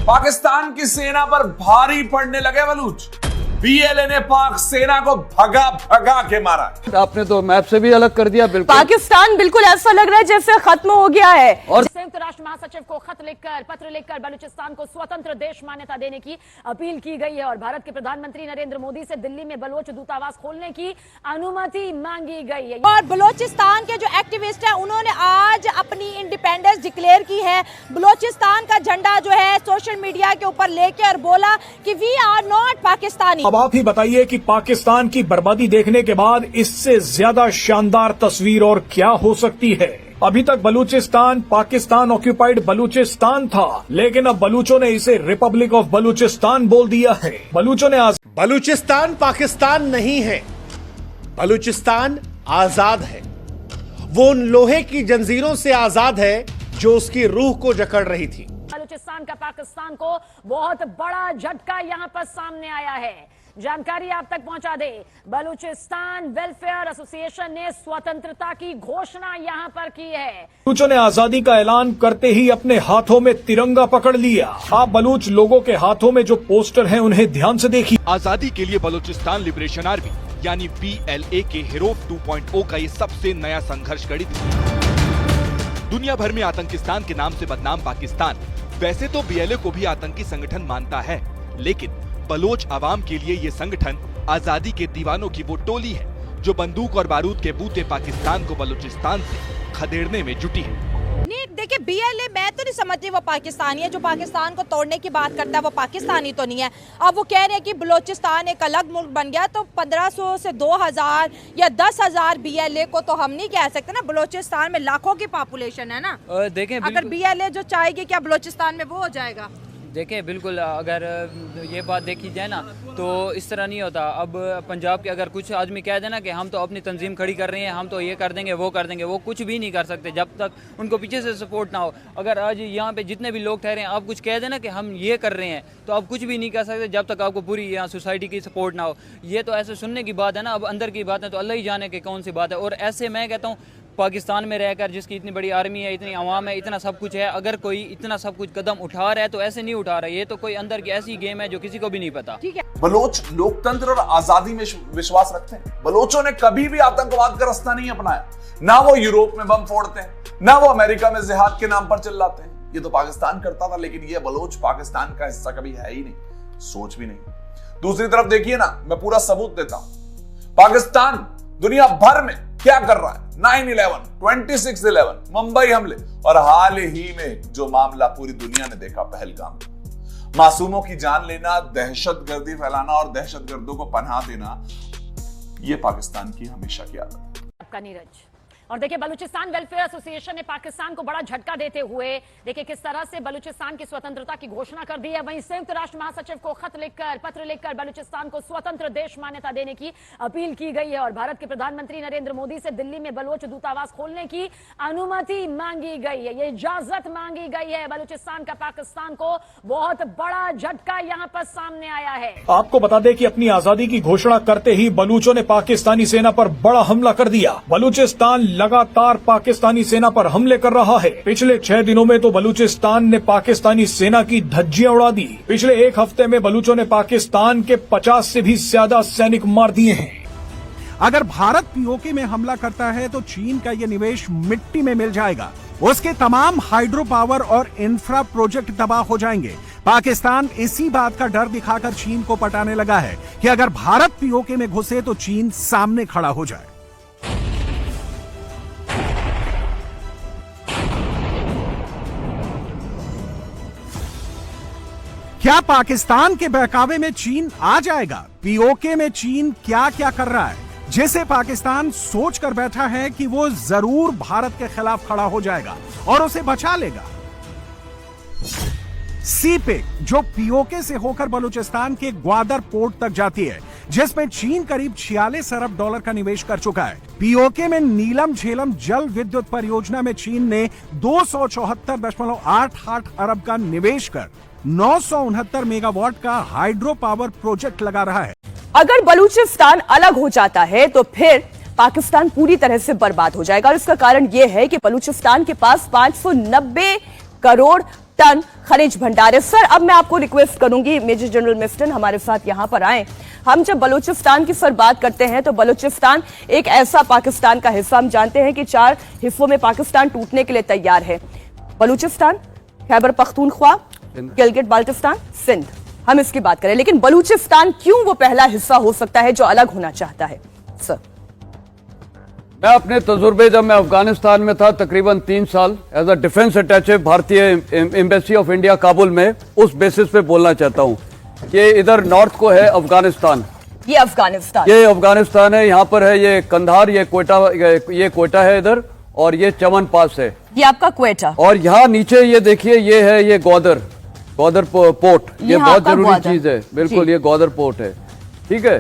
पाकिस्तान की सेना पर भारी पड़ने लगे बलूच। बीएलए ने पाक सेना को भगा भगा के मारा। आपने तो मैप से भी अलग कर दिया। बिल्कुल पाकिस्तान बिल्कुल ऐसा लग रहा है जैसे खत्म हो गया है। और संयुक्त राष्ट्र महासचिव को पत्र लिखकर बलूचिस्तान को स्वतंत्र देश मान्यता देने की अपील की गई है और भारत के प्रधानमंत्री नरेंद्र मोदी से दिल्ली में बलोच दूतावास खोलने की अनुमति मांगी गई है। और बलोचिस्तान के जो एक्टिविस्ट हैं उन्होंने आज अपनी इंडिपेंडेंस डिक्लेयर की है। बलोचिस्तान का झंडा जो है सोशल मीडिया के ऊपर लेके और बोला कि वी आर नॉट पाकिस्तानी। अब आप ही बताइए कि पाकिस्तान की बर्बादी देखने के बाद इससे ज्यादा शानदार तस्वीर और क्या हो सकती है। अभी तक बलूचिस्तान पाकिस्तान ऑक्यूपाइड बलूचिस्तान था, लेकिन अब बलूचों ने इसे रिपब्लिक ऑफ बलूचिस्तान बोल दिया है। बलूचों ने बलूचिस्तान पाकिस्तान नहीं है, बलूचिस्तान आजाद है। वो उन लोहे की जंजीरों से आजाद है जो उसकी रूह को जकड़ रही थी। बलूचिस्तान का पाकिस्तान को बहुत बड़ा झटका यहां पर सामने आया है। जानकारी आप तक पहुंचा दे, बलूचिस्तान वेलफेयर एसोसिएशन ने स्वतंत्रता की घोषणा यहां पर की है। बलूचों ने आजादी का ऐलान करते ही अपने हाथों में तिरंगा पकड़ लिया। आप बलूच लोगों के हाथों में जो पोस्टर हैं उन्हें ध्यान से देखिए। आजादी के लिए बलूचिस्तान लिबरेशन आर्मी यानी BLA के हिरोफ 2.0 का ये सबसे नया संघर्ष गढ़ित। दुनिया भर में आतंकिस्तान के नाम से बदनाम पाकिस्तान वैसे तो BLA को भी आतंकी संगठन मानता है, लेकिन बलोच आवाम के लिए ये संगठन आजादी के दीवानों की वो टोली है जो बंदूक और बारूद के बूते पाकिस्तान को बलूचिस्तान से खदेड़ने में जुटी है। नहीं देखिए, BLA मैं तो नहीं समझती वो पाकिस्तानी है। जो पाकिस्तान को तोड़ने की बात करता है वो पाकिस्तानी तो नहीं है। अब वो कह रहे हैं कि बलूचिस्तान एक अलग मुल्क बन गया, तो 1500 से 2000 या 10,000 BLA को तो हम नहीं कह सकते ना। बलूचिस्तान में लाखों की पॉपुलेशन है ना। देखें अगर BLA जो चाहेगी क्या बलूचिस्तान में वो हो जाएगा? देखें बिल्कुल, अगर ये बात देखी जाए ना तो इस तरह नहीं होता। अब पंजाब के अगर कुछ आदमी कह देना कि हम तो अपनी तंजीम खड़ी कर रहे हैं, हम तो ये कर देंगे वो कर देंगे, वो कुछ भी नहीं कर सकते जब तक उनको पीछे से सपोर्ट ना हो। अगर आज यहाँ पे जितने भी लोग ठहरे हैं, आप कुछ कह देना कि हम ये कर रहे हैं, तो आप कुछ भी नहीं कर सकते जब तक आपको पूरी यहाँ सोसाइटी की सपोर्ट ना हो। ये तो ऐसे सुनने की बात है ना, अब अंदर की बात है तो अल्लाह ही जाने की कौन सी बात है। और ऐसे मैं कहता हूँ पाकिस्तान में रहकर जिसकी इतनी बड़ी आर्मी है, इतनी आवाम है, इतना सब कुछ है, अगर कोई इतना सब कुछ कदम उठा रहा है तो ऐसे नहीं उठा रहा है। ये तो कोई अंदर की ऐसी गेम है जो किसी को भी नहीं पता। ठीक है, बलोच लोकतंत्र और आजादी में विश्वास रखते हैं। बलोचों ने कभी भी आतंकवाद का रास्ता नहीं अपनाया। ना वो यूरोप में बम फोड़ते हैं, ना वो अमेरिका में जिहाद के नाम पर चिल्लाते हैं। ये तो पाकिस्तान करता था, लेकिन ये बलोच पाकिस्तान का हिस्सा कभी है ही नहीं, सोच भी नहीं। दूसरी तरफ देखिए ना, मैं पूरा सबूत देता हूं। पाकिस्तान दुनिया भर में क्या कर रहा है? 9/11, 26/11, मुंबई हमले और हाल ही में जो मामला पूरी दुनिया ने देखा, पहलगाम, मासूमों की जान लेना, दहशतगर्दी फैलाना और दहशतगर्दों को पनाह देना, ये पाकिस्तान की हमेशा की आदत है। आपका नीरज। और देखिए, बलूचिस्तान वेलफेयर एसोसिएशन ने पाकिस्तान को बड़ा झटका देते हुए देखिए किस तरह से बलूचिस्तान की स्वतंत्रता की घोषणा कर दी है। वहीं संयुक्त राष्ट्र महासचिव को पत्र लिखकर बलूचिस्तान को स्वतंत्र देश मान्यता देने की अपील की गई है और भारत के प्रधानमंत्री नरेंद्र मोदी से दिल्ली में बलोच दूतावास खोलने की अनुमति मांगी गई है, ये इजाजत मांगी गई है। बलूचिस्तान का पाकिस्तान को बहुत बड़ा झटका यहाँ पर सामने आया है। आपको बता दें कि अपनी आजादी की घोषणा करते ही बलूचों ने पाकिस्तानी सेना पर बड़ा हमला कर दिया। बलूचिस्तान लगातार पाकिस्तानी सेना पर हमले कर रहा है। पिछले 6 दिनों में तो बलूचिस्तान ने पाकिस्तानी सेना की धज्जियां उड़ा दी। पिछले 1 हफ्ते में बलूचों ने पाकिस्तान के 50 से भी ज्यादा सैनिक मार दिए हैं। अगर भारत POK में हमला करता है तो चीन का ये निवेश मिट्टी में मिल जाएगा। उसके तमाम हाइड्रो पावर और इंफ्रा प्रोजेक्ट तबाह हो जाएंगे। पाकिस्तान इसी बात का डर दिखाकर चीन को पटाने लगा है कि अगर भारत POK में घुसे तो चीन सामने खड़ा हो जाए। क्या पाकिस्तान के बहकावे में चीन आ जाएगा? POK में चीन क्या क्या कर रहा है जिसे पाकिस्तान सोच कर बैठा है कि वो जरूर भारत के खिलाफ खड़ा हो जाएगा और उसे बचा लेगा। सीपेक जो POK से होकर बलूचिस्तान के ग्वादर पोर्ट तक जाती है, जिसमें चीन करीब $46 अरब का निवेश कर चुका है। POK में नीलम झेलम जल विद्युत परियोजना में चीन ने 274.88 अरब का निवेश कर 969 मेगावाट का हाइड्रो पावर प्रोजेक्ट लगा रहा है। अगर बलूचिस्तान अलग हो जाता है तो फिर पाकिस्तान पूरी तरह से बर्बाद हो जाएगा और इसका कारण यह है कि बलूचिस्तान के पास 590 करोड़ टन खनिज भंडार है। सर, अब मैं आपको रिक्वेस्ट करूंगी, मेजर जनरल मिफ्टन हमारे साथ यहां पर आए। हम जब बलूचिस्तान की सर बात करते हैं तो बलूचिस्तान एक ऐसा पाकिस्तान का हिस्सा, हम जानते हैं कि 4 हिस्सों में पाकिस्तान टूटने के लिए तैयार है। बलूचिस्तान, खैबर पख्तूनख्वा, गिलगिट बाल्टिस्तान, सिंध, हम इसकी बात करें, लेकिन बलूचिस्तान क्यों वो पहला हिस्सा हो सकता है जो अलग होना चाहता है? सर, मैं अपने तजुर्बे, जब मैं अफगानिस्तान में था तकरीबन 3 साल एज अ डिफेंस अटैचे भारतीय एम्बेसी ऑफ इंडिया काबुल में, उस बेसिस पे बोलना चाहता हूँ कि इधर नॉर्थ को है अफगानिस्तान, ये अफगानिस्तान है, यहाँ पर है ये कंधार, ये कोयटा है इधर, और ये चमन पास है, ये आपका क्वेटा, और यहाँ नीचे ये देखिए ये है ये ग्वादर पोर्ट, ये बहुत जरूरी चीज है, बिल्कुल ये ग्वादर पोर्ट है, ठीक है।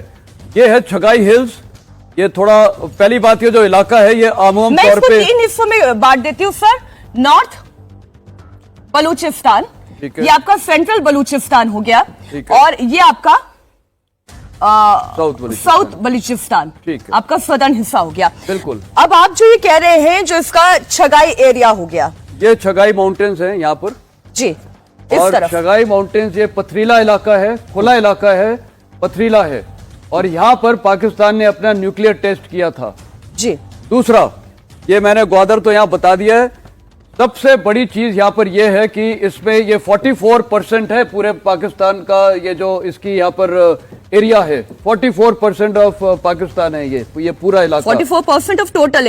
ये है छगाई हिल्स, ये थोड़ा, पहली बात ये जो इलाका है ये आमूम तौर पे 3 हिस्सों में बांट देती हूँ सर। नॉर्थ बलूचिस्तान, ये आपका सेंट्रल बलूचिस्तान हो गया, और ये आपका साउथ बलूचिस्तान, आपका सदर्न हिस्सा हो गया, बिल्कुल। अब आप जो ये कह रहे हैं जो इसका छगाई एरिया हो गया, ये छगाई माउंटेन्स हैं यहाँ पर जी, और छगाई माउंटेन्स, ये पथरीला इलाका है, खुला इलाका है, पथरीला है, और यहाँ पर पाकिस्तान ने अपना न्यूक्लियर टेस्ट किया था जी। दूसरा, ये मैंने ग्वादर तो यहाँ बता दिया है, सबसे बड़ी चीज यहाँ पर यह है कि इसमें ये 44% है पूरे पाकिस्तान का, ये जो इसकी यहाँ पर एरिया है, 44% ऑफ पाकिस्तान है ये पूरा इलाका, 44% of total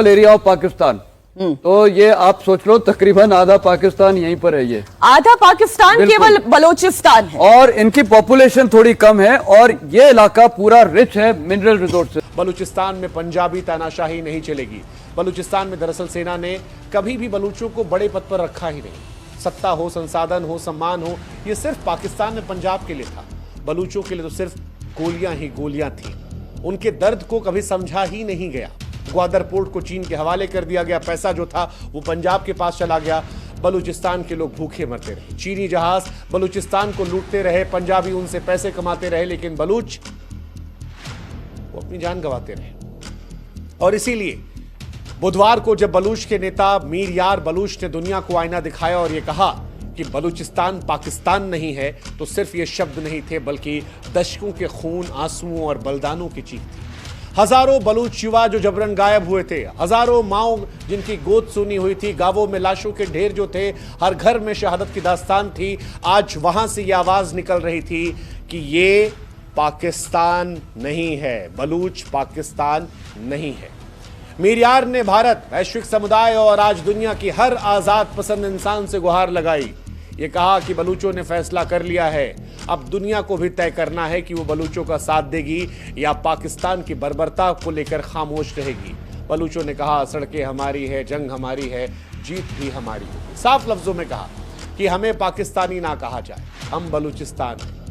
area of Pakistan. तो ये आप सोच लो तकरीबन आधा पाकिस्तान यहीं पर है, ये आधा पाकिस्तान केवल बलूचिस्तान है, और इनकी पॉपुलेशन थोड़ी कम है, और ये इलाका पूरा रिच है मिनरल रिसोर्सेज। बलूचिस्तान में पंजाबी तानाशाही नहीं चलेगी। बलूचिस्तान में दरअसल सेना ने कभी भी बलूचों को बड़े पद पर रखा ही नहीं। सत्ता हो, संसाधन हो, सम्मान हो, ये सिर्फ पाकिस्तान में पंजाब के लिए था। बलूचों के लिए तो सिर्फ गोलियां ही गोलियां थी। उनके दर्द को कभी समझा ही नहीं गया। ग्वादर पोर्ट को चीन के हवाले कर दिया गया, पैसा जो था वो पंजाब के पास चला गया। बलूचिस्तान के लोग भूखे मरते रहे, चीनी जहाज बलूचिस्तान को लूटते रहे, पंजाबी उनसे पैसे कमाते रहे, लेकिन बलूच वो अपनी जान गंवाते रहे। और इसीलिए बुधवार को जब बलूच के नेता मीर यार बलूच ने दुनिया को आईना दिखाया और यह कहा कि बलूचिस्तान पाकिस्तान नहीं है, तो सिर्फ ये शब्द नहीं थे, बल्कि दशकों के खून, आंसुओं और बलिदानों की चीख थी। हजारों बलूच युवा जो जबरन गायब हुए थे, हजारों माओ जिनकी गोद सुनी हुई थी, गांवों में लाशों के ढेर जो थे, हर घर में शहादत की दास्तान थी। आज वहां से ये आवाज निकल रही थी कि ये पाकिस्तान नहीं है, बलूच पाकिस्तान नहीं है। मीर यार ने भारत, वैश्विक समुदाय और आज दुनिया की हर आजाद पसंद इंसान से गुहार लगाई। ये कहा कि बलूचों ने फैसला कर लिया है, अब दुनिया को भी तय करना है कि वो बलूचों का साथ देगी या पाकिस्तान की बर्बरता को लेकर खामोश रहेगी। बलूचों ने कहा सड़कें हमारी है, जंग हमारी है, जीत भी हमारी होगी। साफ लफ्जों में कहा कि हमें पाकिस्तानी ना कहा जाए, हम बलूचिस्तान हैं।